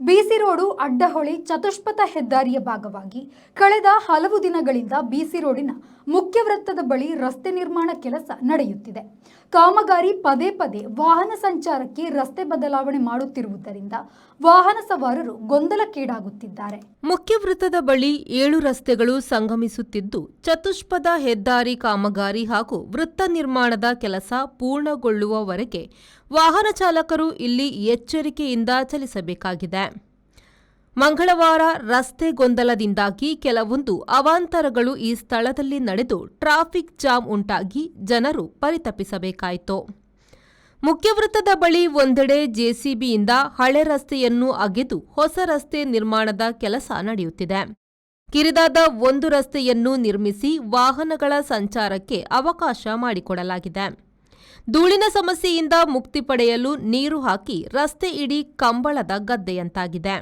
ಬಿಸಿ road Addahole ಚತುಷ್ಪಥ ಹೆದ್ದಾರಿಯ ಭಾಗವಾಗಿ ಕಳೆದ ಹಲವು ದಿನಗಳಿಂದ ಬಿಸಿ ರೋಡಿನ ಮುಖ್ಯ ವೃತ್ತದ ಬಳಿ ರಸ್ತೆ ನಿರ್ಮಾಣ ಕೆಲಸ ನಡೆಯುತ್ತಿದೆ. ಕಾಮಗಾರಿ ಪದೇ ಪದೇ ವಾಹನ ಸಂಚಾರಕ್ಕೆ ರಸ್ತೆ ಬದಲಾವಣೆ ಮಾಡುತ್ತಿರುವುದರಿಂದ ವಾಹನ ಸವಾರರು ಗೊಂದಲಕ್ಕೀಡಾಗುತ್ತಿದ್ದಾರೆ. ಮುಖ್ಯ ವೃತ್ತದ ಬಳಿ 7 ರಸ್ತೆಗಳು ಸಂಗಮಿಸುತ್ತಿದ್ದು, ಚತುಷ್ಪಥ ಹೆದ್ದಾರಿ ಕಾಮಗಾರಿ ಹಾಗೂ ವೃತ್ತ ನಿರ್ಮಾಣದ ಕೆಲಸ ಪೂರ್ಣಗೊಳ್ಳುವವರೆಗೆ ವಾಹನ ಚಾಲಕರು ಇಲ್ಲಿ ಎಚ್ಚರಿಕೆಯಿಂದ ಚಲಿಸಬೇಕಾಗಿದೆ. ಮಂಗಳವಾರ ರಸ್ತೆ ಗೊಂದಲದಿಂದಾಗಿ ಕೆಲವೊಂದು ಅವಾಂತರಗಳು ಈ ಸ್ಥಳದಲ್ಲಿ ನಡೆದು ಟ್ರಾಫಿಕ್ ಜಾಮ್ ಉಂಟಾಗಿ ಜನರು ಪರಿತಪಿಸಬೇಕಾಯಿತು. ಮುಖ್ಯ ವೃತ್ತದ ಬಳಿ ಒಂದೆಡೆ ಜೆಸಿಬಿಯಿಂದ ಹಳೆ ರಸ್ತೆಯನ್ನು ಅಗೆದು ಹೊಸ ರಸ್ತೆ ನಿರ್ಮಾಣದ ಕೆಲಸ ನಡೆಯುತ್ತಿದೆ. ಕಿರಿದಾದ ಒಂದು ರಸ್ತೆಯನ್ನು ನಿರ್ಮಿಸಿ ವಾಹನಗಳ ಸಂಚಾರಕ್ಕೆ ಅವಕಾಶ ಮಾಡಿಕೊಡಲಾಗಿದೆ. ಧೂಳಿನ ಸಮಸ್ಯೆಯಿಂದ ಮುಕ್ತಿ ಪಡೆಯಲು ನೀರು ಹಾಕಿ ರಸ್ತೆ ಇಡೀ ಕಂಬಳದ ಗದ್ದೆಯಂತಾಗಿದೆ.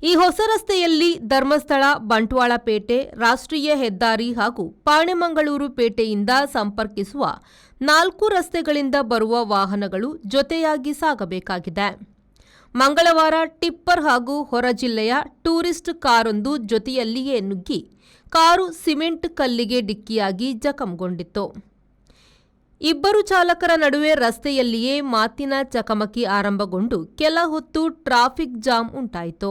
ಈ ಹೊಸ ರಸ್ತೆಯಲ್ಲಿ ಧರ್ಮಸ್ಥಳ, ಬಂಟ್ವಾಳಪೇಟೆ, ರಾಷ್ಟ್ರೀಯ ಹೆದ್ದಾರಿ ಹಾಗೂ ಪಾಣೆಮಂಗಳೂರು ಪೇಟೆಯಿಂದ ಸಂಪರ್ಕಿಸುವ 4 ರಸ್ತೆಗಳಿಂದ ಬರುವ ವಾಹನಗಳು ಜೊತೆಯಾಗಿ ಸಾಗಬೇಕಾಗಿದೆ. ಮಂಗಳವಾರ ಟಿಪ್ಪರ್ ಹಾಗೂ ಹೊರ ಜಿಲ್ಲೆಯ ಟೂರಿಸ್ಟ್ ಕಾರೊಂದು ಜೊತೆಯಲ್ಲಿಯೇ ನುಗ್ಗಿ ಕಾರು ಸಿಮೆಂಟ್ ಕಲ್ಲಿಗೆ ಡಿಕ್ಕಿಯಾಗಿ ಜಖಂಗೊಂಡಿತ್ತು. ಇಬ್ಬರು ಚಾಲಕರ ನಡುವೆ ರಸ್ತೆಯಲ್ಲಿಯೇ ಮಾತಿನ ಚಕಮಕಿ ಆರಂಭಗೊಂಡು ಕೆಲ ಹೊತ್ತು ಟ್ರಾಫಿಕ್ ಜಾಮ್ ಉಂಟಾಯಿತು.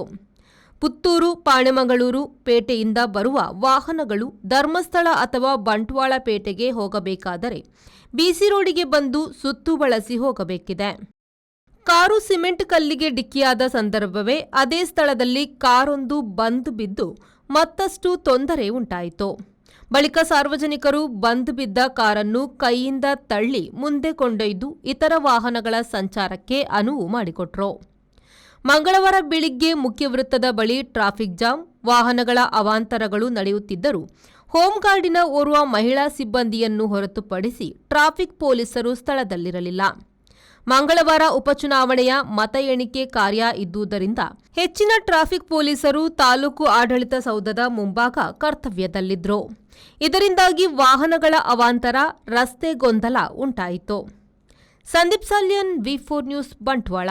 ಪುತ್ತೂರು, ಪಾಣೆಮಂಗಳೂರು ಪೇಟೆಯಿಂದ ಬರುವ ವಾಹನಗಳು ಧರ್ಮಸ್ಥಳ ಅಥವಾ ಬಂಟ್ವಾಳ ಪೇಟೆಗೆ ಹೋಗಬೇಕಾದರೆ ಬಿಸಿ ರೋಡಿಗೆ ಬಂದು ಸುತ್ತು ಬಳಸಿ ಹೋಗಬೇಕಿದೆ. ಕಾರು ಸಿಮೆಂಟ್ ಕಲ್ಲಿಗೆ ಡಿಕ್ಕಿಯಾದ ಸಂದರ್ಭವೇ ಅದೇ ಸ್ಥಳದಲ್ಲಿ ಕಾರೊಂದು ಬಂದ್ ಬಿದ್ದು ಮತ್ತಷ್ಟು ತೊಂದರೆ ಉಂಟಾಯಿತು. ಬಳಿಕ ಸಾರ್ವಜನಿಕರು ಬಂದ್ ಬಿದ್ದ ಕಾರನ್ನು ಕೈಯಿಂದ ತಳ್ಳಿ ಮುಂದೆ ಕೊಂಡೊಯ್ದು ಇತರ ವಾಹನಗಳ ಸಂಚಾರಕ್ಕೆ ಅನುವು ಮಾಡಿಕೊಟ್ರು. ಮಂಗಳವಾರ ಬೆಳಿಗ್ಗೆ ಮುಖ್ಯ ವೃತ್ತದ ಬಳಿ ಟ್ರಾಫಿಕ್ ಜಾಮ್, ವಾಹನಗಳ ಅವಾಂತರಗಳು ನಡೆಯುತ್ತಿದ್ದರೂ ಹೋಂಗಾರ್ಡಿನ ಓರ್ವ ಮಹಿಳಾ ಸಿಬ್ಬಂದಿಯನ್ನು ಹೊರತುಪಡಿಸಿ ಟ್ರಾಫಿಕ್ ಪೊಲೀಸರು ಸ್ಥಳದಲ್ಲಿರಲಿಲ್ಲ. ಮಂಗಳವಾರ ಉಪಚುನಾವಣೆಯ ಮತ ಎಣಿಕೆ ಕಾರ್ಯ ಇದ್ದುದರಿಂದ ಹೆಚ್ಚಿನ ಟ್ರಾಫಿಕ್ ಪೊಲೀಸರು ತಾಲೂಕು ಆಡಳಿತ ಸೌಧದ ಮುಂಭಾಗ ಕರ್ತವ್ಯದಲ್ಲಿದ್ದರು. ಇದರಿಂದಾಗಿ ವಾಹನಗಳ ಅವಾಂತರ, ರಸ್ತೆ ಗೊಂದಲ ಉಂಟಾಯಿತು. ಸಂದೀಪ್ ಸಾಲ್ಯನ್, ವಿ4 ನ್ಯೂಸ್, ಬಂಟ್ವಾಳ.